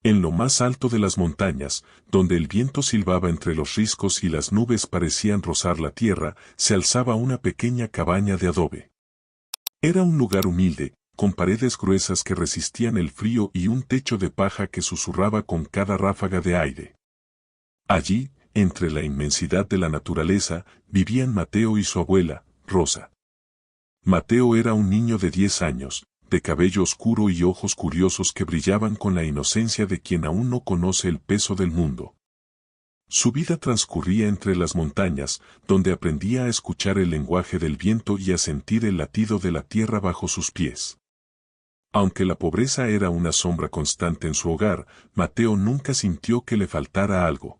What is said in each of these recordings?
En lo más alto de las montañas, donde el viento silbaba entre los riscos y las nubes parecían rozar la tierra, se alzaba una pequeña cabaña de adobe. Era un lugar humilde, con paredes gruesas que resistían el frío y un techo de paja que susurraba con cada ráfaga de aire. Allí, entre la inmensidad de la naturaleza, vivían Mateo y su abuela, Rosa. Mateo era un niño de 10 años, de cabello oscuro y ojos curiosos que brillaban con la inocencia de quien aún no conoce el peso del mundo. Su vida transcurría entre las montañas, donde aprendía a escuchar el lenguaje del viento y a sentir el latido de la tierra bajo sus pies. Aunque la pobreza era una sombra constante en su hogar, Mateo nunca sintió que le faltara algo.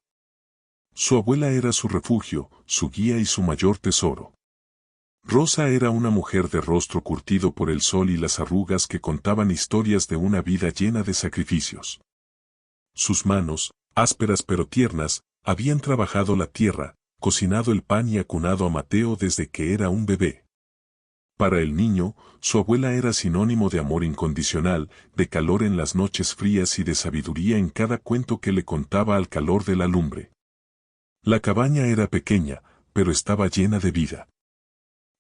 Su abuela era su refugio, su guía y su mayor tesoro. Rosa era una mujer de rostro curtido por el sol y las arrugas que contaban historias de una vida llena de sacrificios. Sus manos, ásperas pero tiernas, habían trabajado la tierra, cocinado el pan y acunado a Mateo desde que era un bebé. Para el niño, su abuela era sinónimo de amor incondicional, de calor en las noches frías y de sabiduría en cada cuento que le contaba al calor de la lumbre. La cabaña era pequeña, pero estaba llena de vida.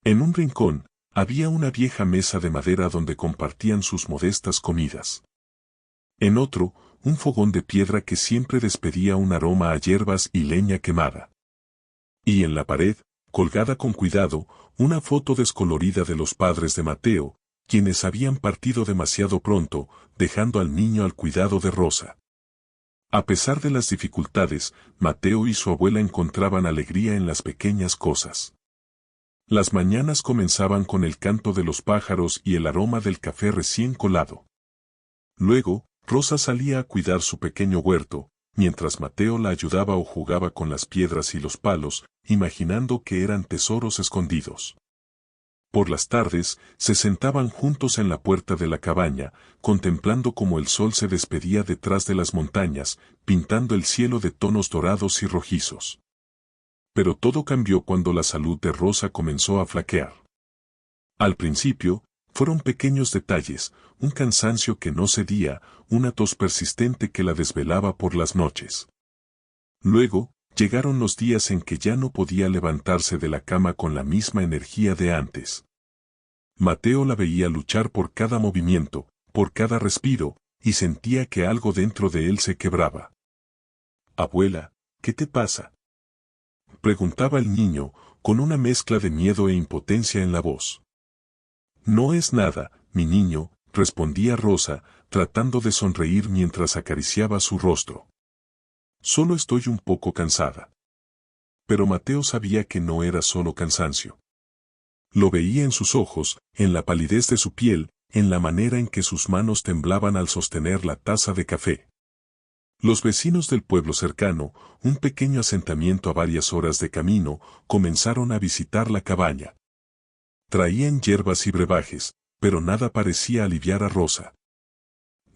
En un rincón, había una vieja mesa de madera donde compartían sus modestas comidas. En otro, un fogón de piedra que siempre despedía un aroma a hierbas y leña quemada. Y en la pared, colgada con cuidado, una foto descolorida de los padres de Mateo, quienes habían partido demasiado pronto, dejando al niño al cuidado de Rosa. A pesar de las dificultades, Mateo y su abuela encontraban alegría en las pequeñas cosas. Las mañanas comenzaban con el canto de los pájaros y el aroma del café recién colado. Luego, Rosa salía a cuidar su pequeño huerto, mientras Mateo la ayudaba o jugaba con las piedras y los palos, imaginando que eran tesoros escondidos. Por las tardes, se sentaban juntos en la puerta de la cabaña, contemplando cómo el sol se despedía detrás de las montañas, pintando el cielo de tonos dorados y rojizos. Pero todo cambió cuando la salud de Rosa comenzó a flaquear. Al principio, fueron pequeños detalles, un cansancio que no cedía, una tos persistente que la desvelaba por las noches. Luego, llegaron los días en que ya no podía levantarse de la cama con la misma energía de antes. Mateo la veía luchar por cada movimiento, por cada respiro, y sentía que algo dentro de él se quebraba. «Abuela, ¿qué te pasa?», preguntaba el niño, con una mezcla de miedo e impotencia en la voz. «No es nada, mi niño», respondía Rosa, tratando de sonreír mientras acariciaba su rostro. «Solo estoy un poco cansada». Pero Mateo sabía que no era solo cansancio. Lo veía en sus ojos, en la palidez de su piel, en la manera en que sus manos temblaban al sostener la taza de café. Los vecinos del pueblo cercano, un pequeño asentamiento a varias horas de camino, comenzaron a visitar la cabaña. Traían hierbas y brebajes, pero nada parecía aliviar a Rosa.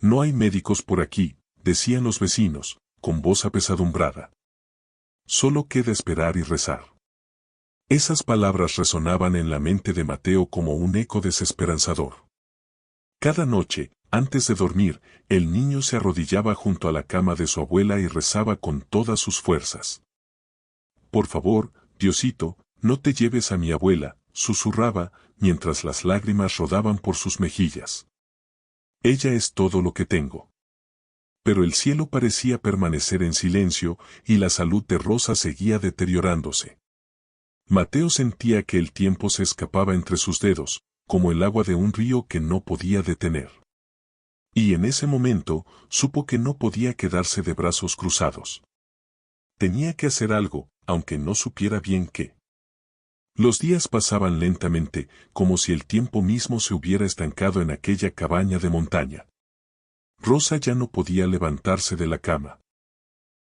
«No hay médicos por aquí», decían los vecinos, con voz apesadumbrada. «Solo queda esperar y rezar». Esas palabras resonaban en la mente de Mateo como un eco desesperanzador. Cada noche, antes de dormir, el niño se arrodillaba junto a la cama de su abuela y rezaba con todas sus fuerzas. «Por favor, Diosito, no te lleves a mi abuela», susurraba, mientras las lágrimas rodaban por sus mejillas. «Ella es todo lo que tengo». Pero el cielo parecía permanecer en silencio y la salud de Rosa seguía deteriorándose. Mateo sentía que el tiempo se escapaba entre sus dedos, como el agua de un río que no podía detener. Y en ese momento, supo que no podía quedarse de brazos cruzados. Tenía que hacer algo, aunque no supiera bien qué. Los días pasaban lentamente, como si el tiempo mismo se hubiera estancado en aquella cabaña de montaña. Rosa ya no podía levantarse de la cama.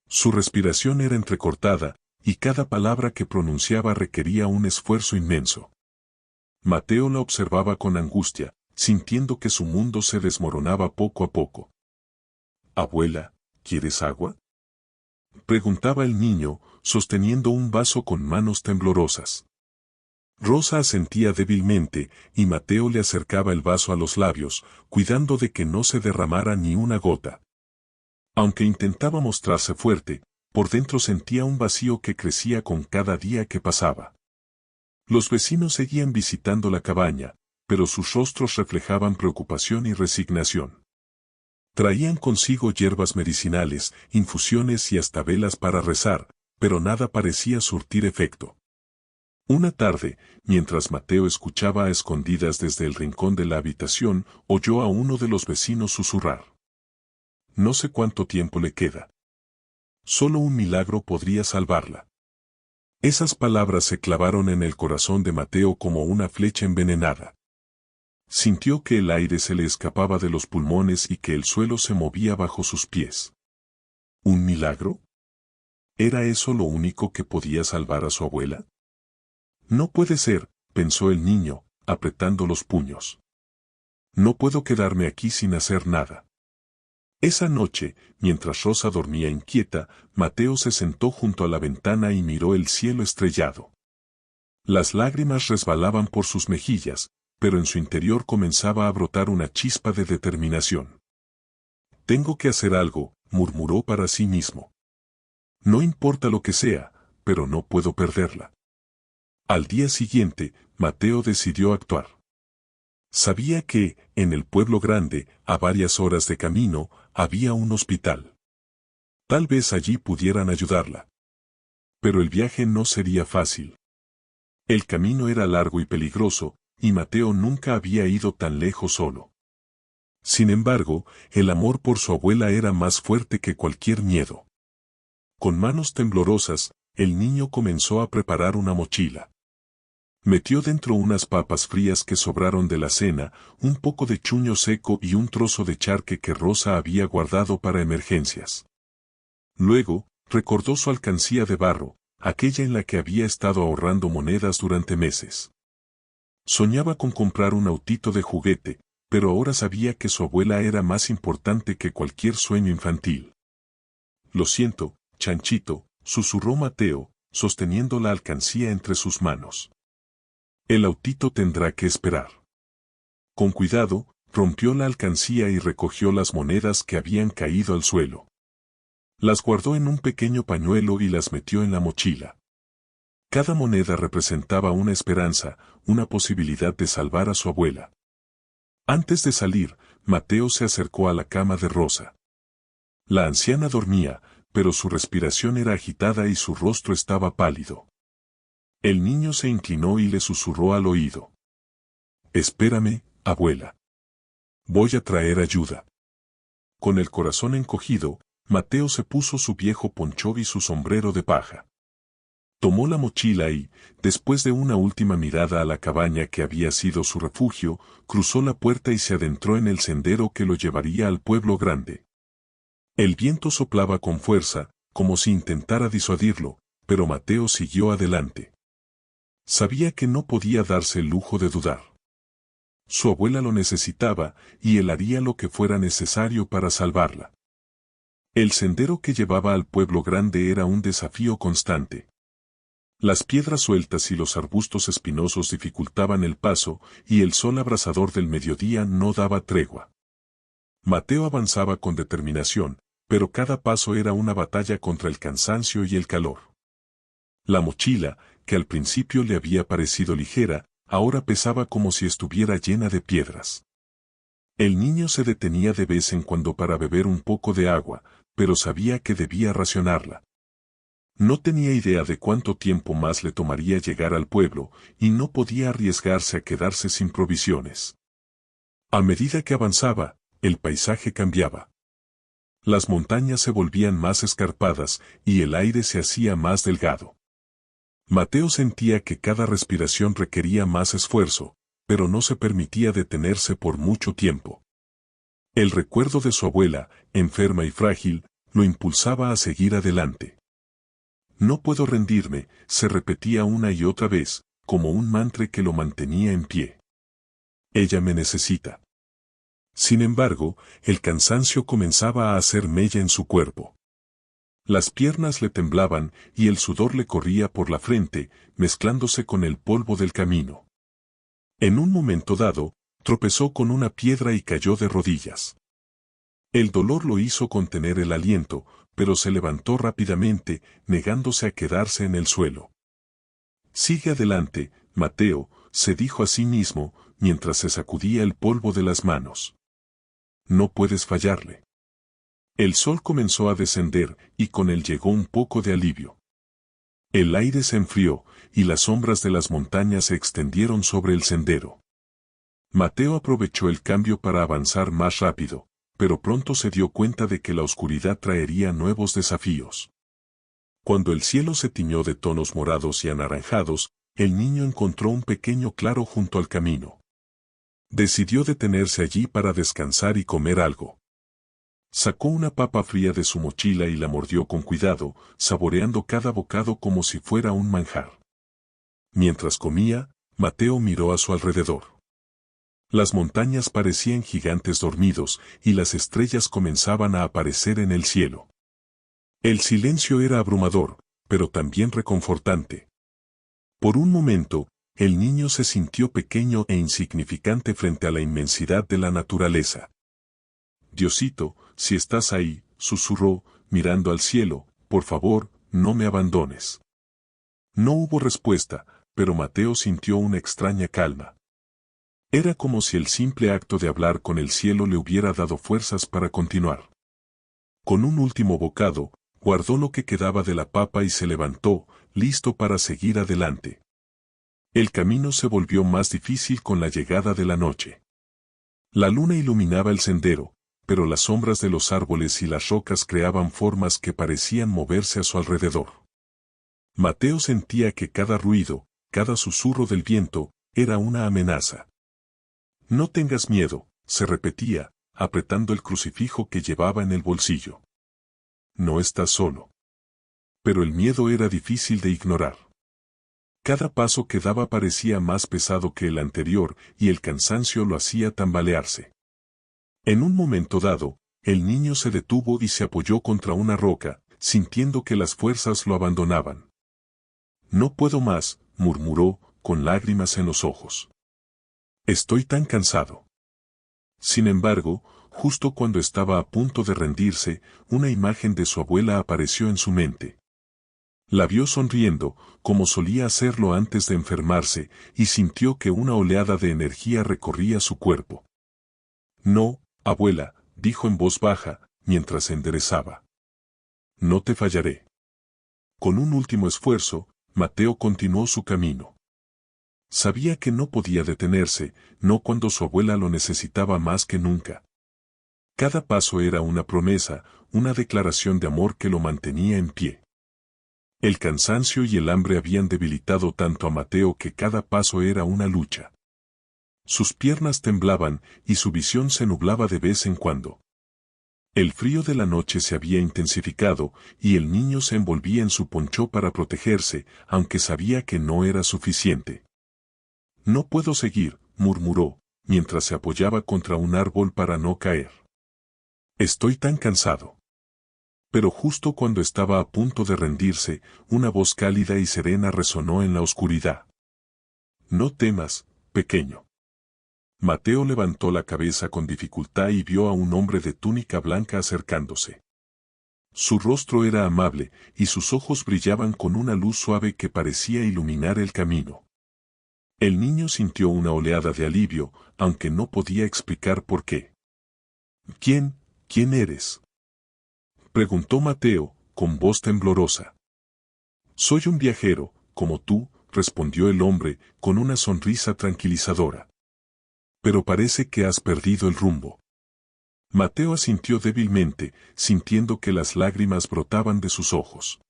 Su respiración era entrecortada, y cada palabra que pronunciaba requería un esfuerzo inmenso. Mateo la observaba con angustia, sintiendo que su mundo se desmoronaba poco a poco. «Abuela, ¿quieres agua?», preguntaba el niño, sosteniendo un vaso con manos temblorosas. Rosa asentía débilmente, y Mateo le acercaba el vaso a los labios, cuidando de que no se derramara ni una gota. Aunque intentaba mostrarse fuerte, por dentro sentía un vacío que crecía con cada día que pasaba. Los vecinos seguían visitando la cabaña, pero sus rostros reflejaban preocupación y resignación. Traían consigo hierbas medicinales, infusiones y hasta velas para rezar, pero nada parecía surtir efecto. Una tarde, mientras Mateo escuchaba a escondidas desde el rincón de la habitación, oyó a uno de los vecinos susurrar. No sé cuánto tiempo le queda. Solo un milagro podría salvarla. Esas palabras se clavaron en el corazón de Mateo como una flecha envenenada. Sintió que el aire se le escapaba de los pulmones y que el suelo se movía bajo sus pies. ¿Un milagro? ¿Era eso lo único que podía salvar a su abuela? No puede ser, pensó el niño, apretando los puños. No puedo quedarme aquí sin hacer nada. Esa noche, mientras Rosa dormía inquieta, Mateo se sentó junto a la ventana y miró el cielo estrellado. Las lágrimas resbalaban por sus mejillas, pero en su interior comenzaba a brotar una chispa de determinación. Tengo que hacer algo, murmuró para sí mismo. No importa lo que sea, pero no puedo perderla. Al día siguiente, Mateo decidió actuar. Sabía que, en el pueblo grande, a varias horas de camino, había un hospital. Tal vez allí pudieran ayudarla. Pero el viaje no sería fácil. El camino era largo y peligroso, y Mateo nunca había ido tan lejos solo. Sin embargo, el amor por su abuela era más fuerte que cualquier miedo. Con manos temblorosas, el niño comenzó a preparar una mochila. Metió dentro unas papas frías que sobraron de la cena, un poco de chuño seco y un trozo de charque que Rosa había guardado para emergencias. Luego, recordó su alcancía de barro, aquella en la que había estado ahorrando monedas durante meses. Soñaba con comprar un autito de juguete, pero ahora sabía que su abuela era más importante que cualquier sueño infantil. Lo siento, chanchito, susurró Mateo, sosteniendo la alcancía entre sus manos. El autito tendrá que esperar. Con cuidado, rompió la alcancía y recogió las monedas que habían caído al suelo. Las guardó en un pequeño pañuelo y las metió en la mochila. Cada moneda representaba una esperanza, una posibilidad de salvar a su abuela. Antes de salir, Mateo se acercó a la cama de Rosa. La anciana dormía, pero su respiración era agitada y su rostro estaba pálido. El niño se inclinó y le susurró al oído. Espérame, abuela. Voy a traer ayuda. Con el corazón encogido, Mateo se puso su viejo poncho y su sombrero de paja. Tomó la mochila y, después de una última mirada a la cabaña que había sido su refugio, cruzó la puerta y se adentró en el sendero que lo llevaría al pueblo grande. El viento soplaba con fuerza, como si intentara disuadirlo, pero Mateo siguió adelante. Sabía que no podía darse el lujo de dudar. Su abuela lo necesitaba, y él haría lo que fuera necesario para salvarla. El sendero que llevaba al pueblo grande era un desafío constante. Las piedras sueltas y los arbustos espinosos dificultaban el paso, y el sol abrasador del mediodía no daba tregua. Mateo avanzaba con determinación, pero cada paso era una batalla contra el cansancio y el calor. La mochila, que al principio le había parecido ligera, ahora pesaba como si estuviera llena de piedras. El niño se detenía de vez en cuando para beber un poco de agua, pero sabía que debía racionarla. No tenía idea de cuánto tiempo más le tomaría llegar al pueblo, y no podía arriesgarse a quedarse sin provisiones. A medida que avanzaba, el paisaje cambiaba. Las montañas se volvían más escarpadas, y el aire se hacía más delgado. Mateo sentía que cada respiración requería más esfuerzo, pero no se permitía detenerse por mucho tiempo. El recuerdo de su abuela, enferma y frágil, lo impulsaba a seguir adelante. No puedo rendirme, se repetía una y otra vez, como un mantra que lo mantenía en pie. Ella me necesita. Sin embargo, el cansancio comenzaba a hacer mella en su cuerpo. Las piernas le temblaban y el sudor le corría por la frente, mezclándose con el polvo del camino. En un momento dado, tropezó con una piedra y cayó de rodillas. El dolor lo hizo contener el aliento, pero se levantó rápidamente, negándose a quedarse en el suelo. Sigue adelante, Mateo, se dijo a sí mismo, mientras se sacudía el polvo de las manos. No puedes fallarle. El sol comenzó a descender, y con él llegó un poco de alivio. El aire se enfrió, y las sombras de las montañas se extendieron sobre el sendero. Mateo aprovechó el cambio para avanzar más rápido, pero pronto se dio cuenta de que la oscuridad traería nuevos desafíos. Cuando el cielo se tiñó de tonos morados y anaranjados, el niño encontró un pequeño claro junto al camino. Decidió detenerse allí para descansar y comer algo. Sacó una papa fría de su mochila y la mordió con cuidado, saboreando cada bocado como si fuera un manjar. Mientras comía, Mateo miró a su alrededor. Las montañas parecían gigantes dormidos, y las estrellas comenzaban a aparecer en el cielo. El silencio era abrumador, pero también reconfortante. Por un momento, el niño se sintió pequeño e insignificante frente a la inmensidad de la naturaleza. Diosito, si estás ahí, susurró, mirando al cielo, por favor, no me abandones. No hubo respuesta, pero Mateo sintió una extraña calma. Era como si el simple acto de hablar con el cielo le hubiera dado fuerzas para continuar. Con un último bocado, guardó lo que quedaba de la papa y se levantó, listo para seguir adelante. El camino se volvió más difícil con la llegada de la noche. La luna iluminaba el sendero, pero las sombras de los árboles y las rocas creaban formas que parecían moverse a su alrededor. Mateo sentía que cada ruido, cada susurro del viento, era una amenaza. No tengas miedo, se repetía, apretando el crucifijo que llevaba en el bolsillo. No estás solo. Pero el miedo era difícil de ignorar. Cada paso que daba parecía más pesado que el anterior y el cansancio lo hacía tambalearse. En un momento dado, el niño se detuvo y se apoyó contra una roca, sintiendo que las fuerzas lo abandonaban. No puedo más, murmuró, con lágrimas en los ojos. Estoy tan cansado. Sin embargo, justo cuando estaba a punto de rendirse, una imagen de su abuela apareció en su mente. La vio sonriendo, como solía hacerlo antes de enfermarse, y sintió que una oleada de energía recorría su cuerpo. No, abuela, dijo en voz baja, mientras se enderezaba. No te fallaré. Con un último esfuerzo, Mateo continuó su camino. Sabía que no podía detenerse, no cuando su abuela lo necesitaba más que nunca. Cada paso era una promesa, una declaración de amor que lo mantenía en pie. El cansancio y el hambre habían debilitado tanto a Mateo que cada paso era una lucha. Sus piernas temblaban y su visión se nublaba de vez en cuando. El frío de la noche se había intensificado y el niño se envolvía en su ponchó para protegerse, aunque sabía que no era suficiente. No puedo seguir, murmuró, mientras se apoyaba contra un árbol para no caer. Estoy tan cansado. Pero justo cuando estaba a punto de rendirse, una voz cálida y serena resonó en la oscuridad. No temas, pequeño. Mateo levantó la cabeza con dificultad y vio a un hombre de túnica blanca acercándose. Su rostro era amable, y sus ojos brillaban con una luz suave que parecía iluminar el camino. El niño sintió una oleada de alivio, aunque no podía explicar por qué. ¿Quién eres?, preguntó Mateo, con voz temblorosa. Soy un viajero, como tú, respondió el hombre, con una sonrisa tranquilizadora. Pero parece que has perdido el rumbo. Mateo asintió débilmente, sintiendo que las lágrimas brotaban de sus ojos.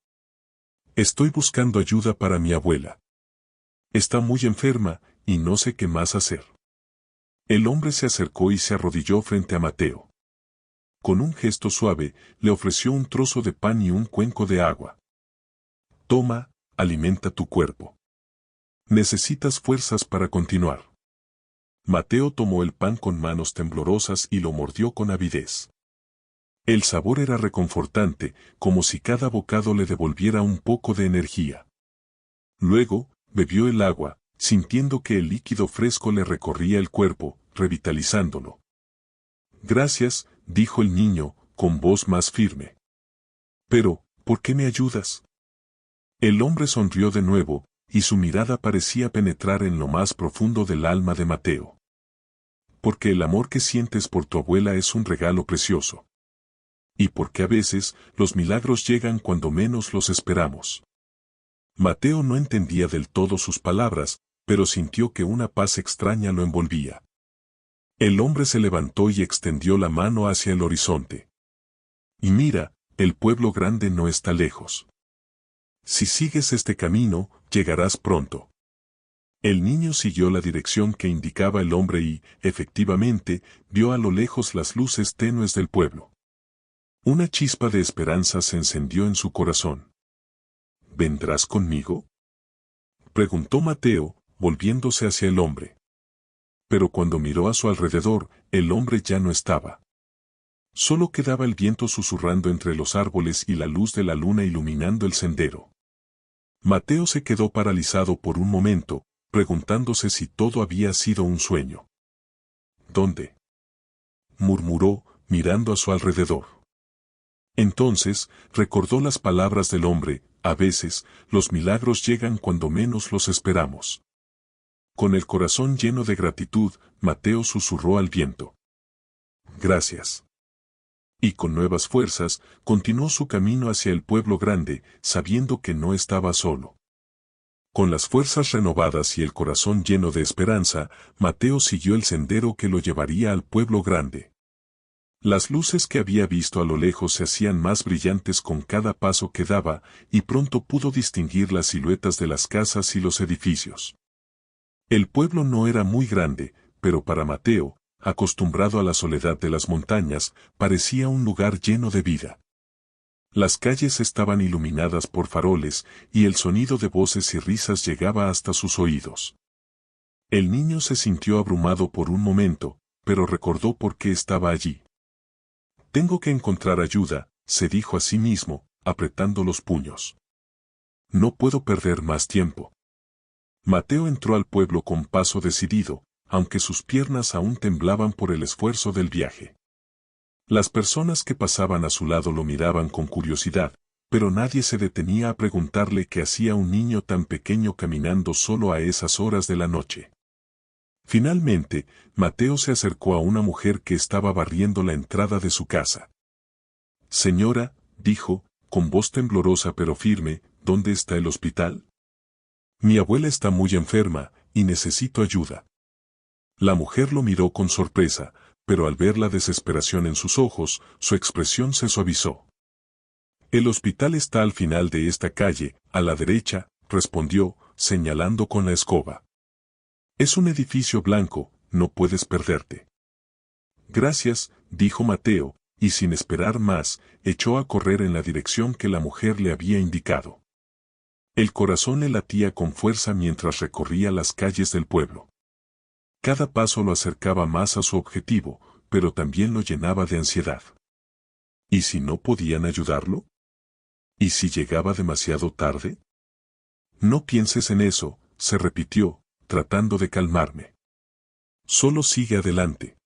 Estoy buscando ayuda para mi abuela. Está muy enferma, y no sé qué más hacer. El hombre se acercó y se arrodilló frente a Mateo. Con un gesto suave, le ofreció un trozo de pan y un cuenco de agua. Toma, alimenta tu cuerpo. Necesitas fuerzas para continuar. Mateo tomó el pan con manos temblorosas y lo mordió con avidez. El sabor era reconfortante, como si cada bocado le devolviera un poco de energía. Luego, bebió el agua, sintiendo que el líquido fresco le recorría el cuerpo, revitalizándolo. Gracias, dijo el niño, con voz más firme. Pero, ¿por qué me ayudas? El hombre sonrió de nuevo, y su mirada parecía penetrar en lo más profundo del alma de Mateo. Porque el amor que sientes por tu abuela es un regalo precioso. Y porque a veces, los milagros llegan cuando menos los esperamos. Mateo no entendía del todo sus palabras, pero sintió que una paz extraña lo envolvía. El hombre se levantó y extendió la mano hacia el horizonte. Y mira, el pueblo grande no está lejos. Si sigues este camino, llegarás pronto. El niño siguió la dirección que indicaba el hombre y, efectivamente, vio a lo lejos las luces tenues del pueblo. Una chispa de esperanza se encendió en su corazón. ¿Vendrás conmigo?, preguntó Mateo, volviéndose hacia el hombre. Pero cuando miró a su alrededor, el hombre ya no estaba. Solo quedaba el viento susurrando entre los árboles y la luz de la luna iluminando el sendero. Mateo se quedó paralizado por un momento, preguntándose si todo había sido un sueño. ¿Dónde?, murmuró, mirando a su alrededor. Entonces, recordó las palabras del hombre: a veces, los milagros llegan cuando menos los esperamos. Con el corazón lleno de gratitud, Mateo susurró al viento: gracias. Y con nuevas fuerzas, continuó su camino hacia el pueblo grande, sabiendo que no estaba solo. Con las fuerzas renovadas y el corazón lleno de esperanza, Mateo siguió el sendero que lo llevaría al pueblo grande. Las luces que había visto a lo lejos se hacían más brillantes con cada paso que daba, y pronto pudo distinguir las siluetas de las casas y los edificios. El pueblo no era muy grande, pero para Mateo, acostumbrado a la soledad de las montañas, parecía un lugar lleno de vida. Las calles estaban iluminadas por faroles, y el sonido de voces y risas llegaba hasta sus oídos. El niño se sintió abrumado por un momento, pero recordó por qué estaba allí. Tengo que encontrar ayuda, se dijo a sí mismo, apretando los puños. No puedo perder más tiempo. Mateo entró al pueblo con paso decidido, aunque sus piernas aún temblaban por el esfuerzo del viaje. Las personas que pasaban a su lado lo miraban con curiosidad, pero nadie se detenía a preguntarle qué hacía un niño tan pequeño caminando solo a esas horas de la noche. Finalmente, Mateo se acercó a una mujer que estaba barriendo la entrada de su casa. Señora, dijo, con voz temblorosa pero firme, ¿dónde está el hospital? Mi abuela está muy enferma, y necesito ayuda. La mujer lo miró con sorpresa, pero al ver la desesperación en sus ojos, su expresión se suavizó. El hospital está al final de esta calle, a la derecha, respondió, señalando con la escoba. Es un edificio blanco, no puedes perderte. Gracias, dijo Mateo, y sin esperar más, echó a correr en la dirección que la mujer le había indicado. El corazón le latía con fuerza mientras recorría las calles del pueblo. Cada paso lo acercaba más a su objetivo, pero también lo llenaba de ansiedad. ¿Y si no podían ayudarlo? ¿Y si llegaba demasiado tarde? No pienses en eso, se repitió, tratando de calmarme. Solo sigue adelante.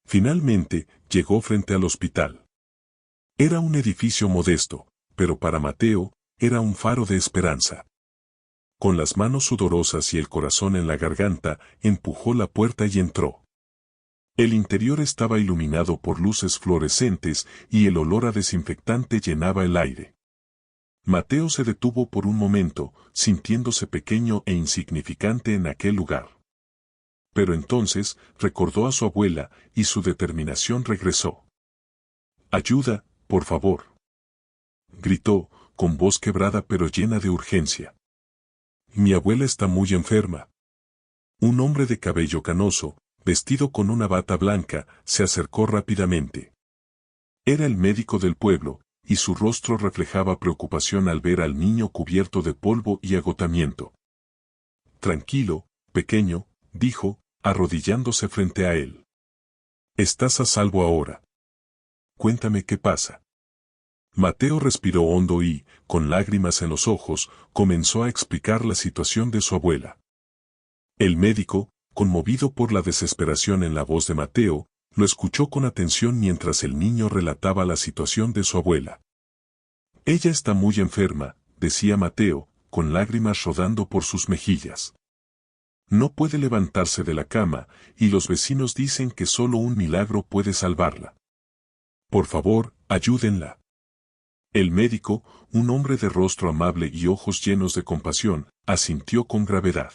Finalmente, llegó frente al hospital. Era un edificio modesto, pero para Mateo, era un faro de esperanza. Con las manos sudorosas y el corazón en la garganta, empujó la puerta y entró. El interior estaba iluminado por luces fluorescentes y el olor a desinfectante llenaba el aire. Mateo se detuvo por un momento, sintiéndose pequeño e insignificante en aquel lugar. Pero entonces, recordó a su abuela, y su determinación regresó. «Ayuda, por favor», gritó, con voz quebrada pero llena de urgencia. «Mi abuela está muy enferma». Un hombre de cabello canoso, vestido con una bata blanca, se acercó rápidamente. Era el médico del pueblo, y su rostro reflejaba preocupación al ver al niño cubierto de polvo y agotamiento. «Tranquilo, pequeño», dijo, arrodillándose frente a él. «Estás a salvo ahora. Cuéntame qué pasa». Mateo respiró hondo y, con lágrimas en los ojos, comenzó a explicar la situación de su abuela. El médico, conmovido por la desesperación en la voz de Mateo, Lo escuchó con atención mientras el niño relataba la situación de su abuela. Ella está muy enferma, decía Mateo, con lágrimas rodando por sus mejillas. No puede levantarse de la cama, y los vecinos dicen que solo un milagro puede salvarla. Por favor, ayúdenla. El médico, un hombre de rostro amable y ojos llenos de compasión, asintió con gravedad.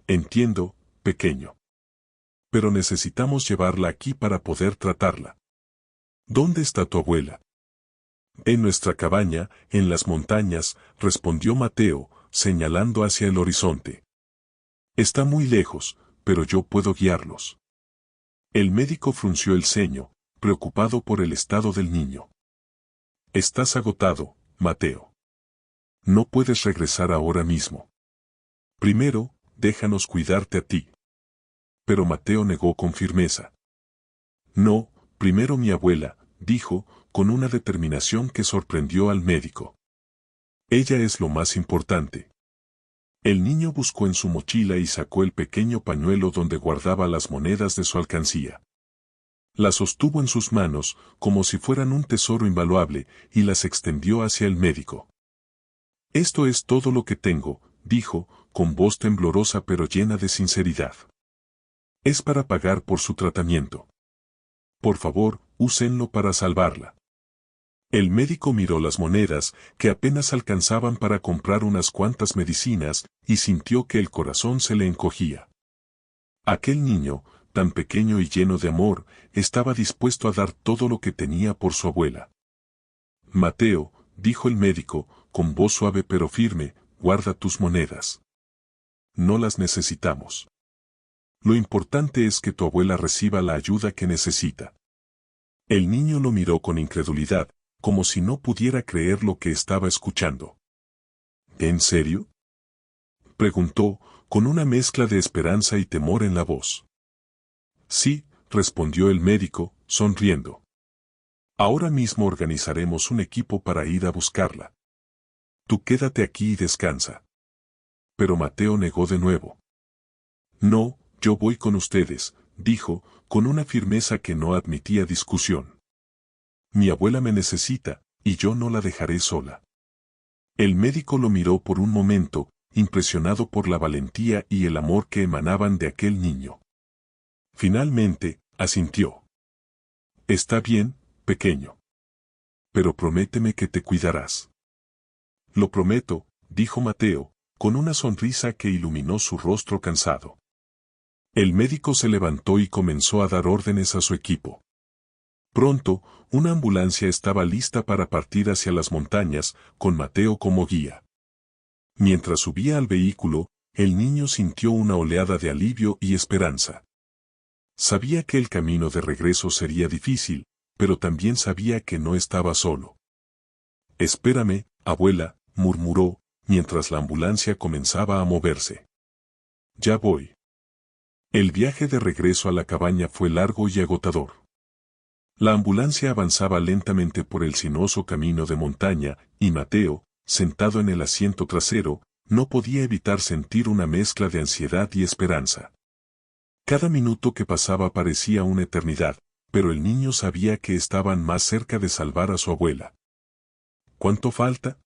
Entiendo, pequeño. Pero necesitamos llevarla aquí para poder tratarla. ¿Dónde está tu abuela? En nuestra cabaña, en las montañas, respondió Mateo, señalando hacia el horizonte. Está muy lejos, pero yo puedo guiarlos. El médico frunció el ceño, preocupado por el estado del niño. Estás agotado, Mateo. No puedes regresar ahora mismo. Primero, déjanos cuidarte a ti. Pero Mateo negó con firmeza. No, primero mi abuela, dijo, con una determinación que sorprendió al médico. Ella es lo más importante. El niño buscó en su mochila y sacó el pequeño pañuelo donde guardaba las monedas de su alcancía. Las sostuvo en sus manos, como si fueran un tesoro invaluable, y las extendió hacia el médico. Esto es todo lo que tengo, dijo, con voz temblorosa pero llena de sinceridad. Es para pagar por su tratamiento. Por favor, úsenlo para salvarla. El médico miró las monedas, que apenas alcanzaban para comprar unas cuantas medicinas, y sintió que el corazón se le encogía. Aquel niño, tan pequeño y lleno de amor, estaba dispuesto a dar todo lo que tenía por su abuela. Mateo, dijo el médico, con voz suave pero firme, guarda tus monedas. No las necesitamos. Lo importante es que tu abuela reciba la ayuda que necesita. El niño lo miró con incredulidad, como si no pudiera creer lo que estaba escuchando. ¿En serio?, preguntó, con una mezcla de esperanza y temor en la voz. Sí, respondió el médico, sonriendo. Ahora mismo organizaremos un equipo para ir a buscarla. Tú quédate aquí y descansa. Pero Mateo negó de nuevo. No, yo voy con ustedes, dijo, con una firmeza que no admitía discusión. Mi abuela me necesita, y yo no la dejaré sola. El médico lo miró por un momento, impresionado por la valentía y el amor que emanaban de aquel niño. Finalmente, asintió. Está bien, pequeño. Pero prométeme que te cuidarás. Lo prometo, dijo Mateo, con una sonrisa que iluminó su rostro cansado. El médico se levantó y comenzó a dar órdenes a su equipo. Pronto, una ambulancia estaba lista para partir hacia las montañas, con Mateo como guía. Mientras subía al vehículo, el niño sintió una oleada de alivio y esperanza. Sabía que el camino de regreso sería difícil, pero también sabía que no estaba solo. Espérame, abuela, murmuró, mientras la ambulancia comenzaba a moverse. Ya voy. El viaje de regreso a la cabaña fue largo y agotador. La ambulancia avanzaba lentamente por el sinuoso camino de montaña, y Mateo, sentado en el asiento trasero, no podía evitar sentir una mezcla de ansiedad y esperanza. Cada minuto que pasaba parecía una eternidad, pero el niño sabía que estaban más cerca de salvar a su abuela. ¿Cuánto falta?,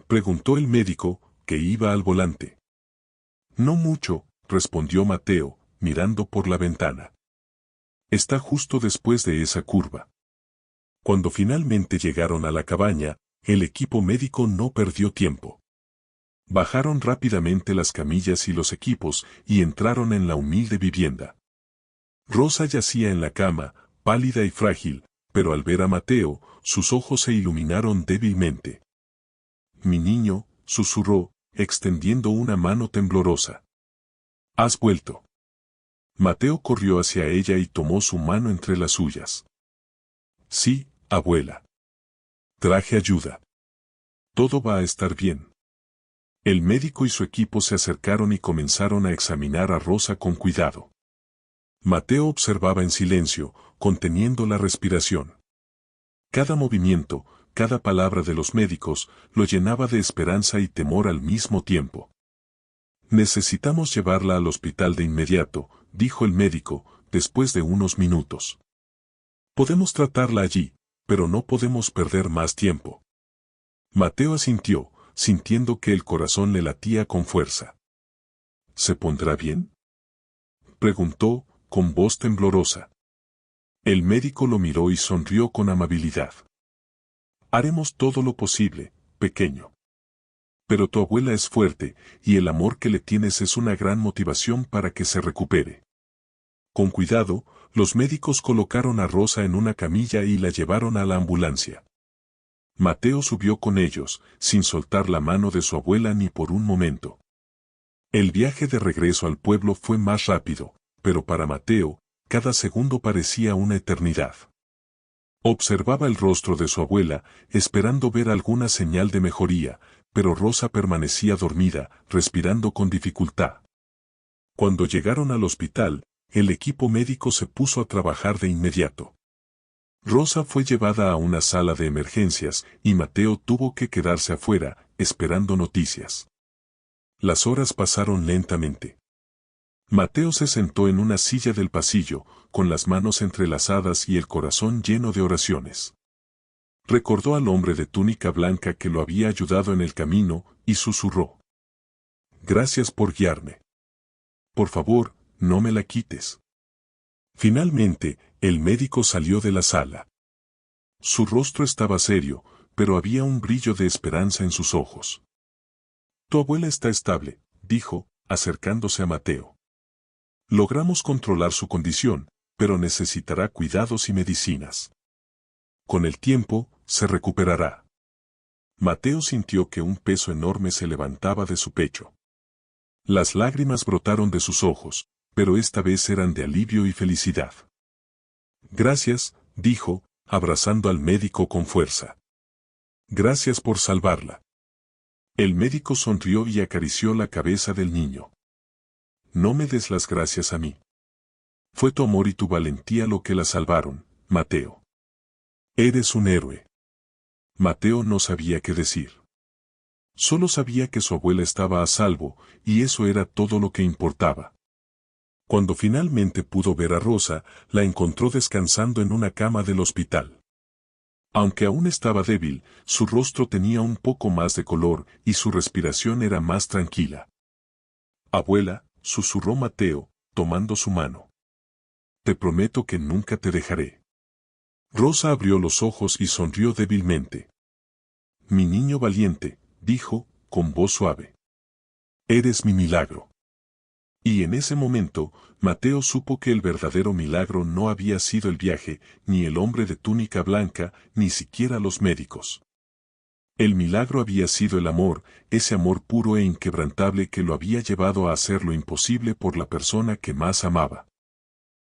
preguntó el médico, que iba al volante. No mucho, respondió Mateo, mirando por la ventana. Está justo después de esa curva. Cuando finalmente llegaron a la cabaña, el equipo médico no perdió tiempo. Bajaron rápidamente las camillas y los equipos y entraron en la humilde vivienda. Rosa yacía en la cama, pálida y frágil, pero al ver a Mateo, sus ojos se iluminaron débilmente. Mi niño, susurró, extendiendo una mano temblorosa. ¿Has vuelto? Mateo corrió hacia ella y tomó su mano entre las suyas. Sí, abuela. Traje ayuda. Todo va a estar bien. El médico y su equipo se acercaron y comenzaron a examinar a Rosa con cuidado. Mateo observaba en silencio, conteniendo la respiración. Cada movimiento, cada palabra de los médicos, lo llenaba de esperanza y temor al mismo tiempo. Necesitamos llevarla al hospital de inmediato, dijo el médico, después de unos minutos. Podemos tratarla allí, pero no podemos perder más tiempo. Mateo asintió, sintiendo que el corazón le latía con fuerza. ¿Se pondrá bien?, preguntó, con voz temblorosa. El médico lo miró y sonrió con amabilidad. Haremos todo lo posible, pequeño. Pero tu abuela es fuerte, y el amor que le tienes es una gran motivación para que se recupere. Con cuidado, los médicos colocaron a Rosa en una camilla y la llevaron a la ambulancia. Mateo subió con ellos, sin soltar la mano de su abuela ni por un momento. El viaje de regreso al pueblo fue más rápido, pero para Mateo, cada segundo parecía una eternidad. Observaba el rostro de su abuela, esperando ver alguna señal de mejoría, pero Rosa permanecía dormida, respirando con dificultad. Cuando llegaron al hospital, el equipo médico se puso a trabajar de inmediato. Rosa fue llevada a una sala de emergencias y Mateo tuvo que quedarse afuera, esperando noticias. Las horas pasaron lentamente. Mateo se sentó en una silla del pasillo, con las manos entrelazadas y el corazón lleno de oraciones. Recordó al hombre de túnica blanca que lo había ayudado en el camino, y susurró: «Gracias por guiarme. Por favor, no me la quites». Finalmente, el médico salió de la sala. Su rostro estaba serio, pero había un brillo de esperanza en sus ojos. «Tu abuela está estable», dijo, acercándose a Mateo. «Logramos controlar su condición, pero necesitará cuidados y medicinas. Con el tiempo, se recuperará». Mateo sintió que un peso enorme se levantaba de su pecho. Las lágrimas brotaron de sus ojos, pero esta vez eran de alivio y felicidad. «Gracias», dijo, abrazando al médico con fuerza. «Gracias por salvarla». El médico sonrió y acarició la cabeza del niño. «No me des las gracias a mí. Fue tu amor y tu valentía lo que la salvaron, Mateo. Eres un héroe». Mateo no sabía qué decir. Solo sabía que su abuela estaba a salvo, y eso era todo lo que importaba. Cuando finalmente pudo ver a Rosa, la encontró descansando en una cama del hospital. Aunque aún estaba débil, su rostro tenía un poco más de color y su respiración era más tranquila. «Abuela», susurró Mateo, tomando su mano. «Te prometo que nunca te dejaré». Rosa abrió los ojos y sonrió débilmente. «Mi niño valiente», dijo, con voz suave. «Eres mi milagro». Y en ese momento, Mateo supo que el verdadero milagro no había sido el viaje, ni el hombre de túnica blanca, ni siquiera los médicos. El milagro había sido el amor, ese amor puro e inquebrantable que lo había llevado a hacer lo imposible por la persona que más amaba.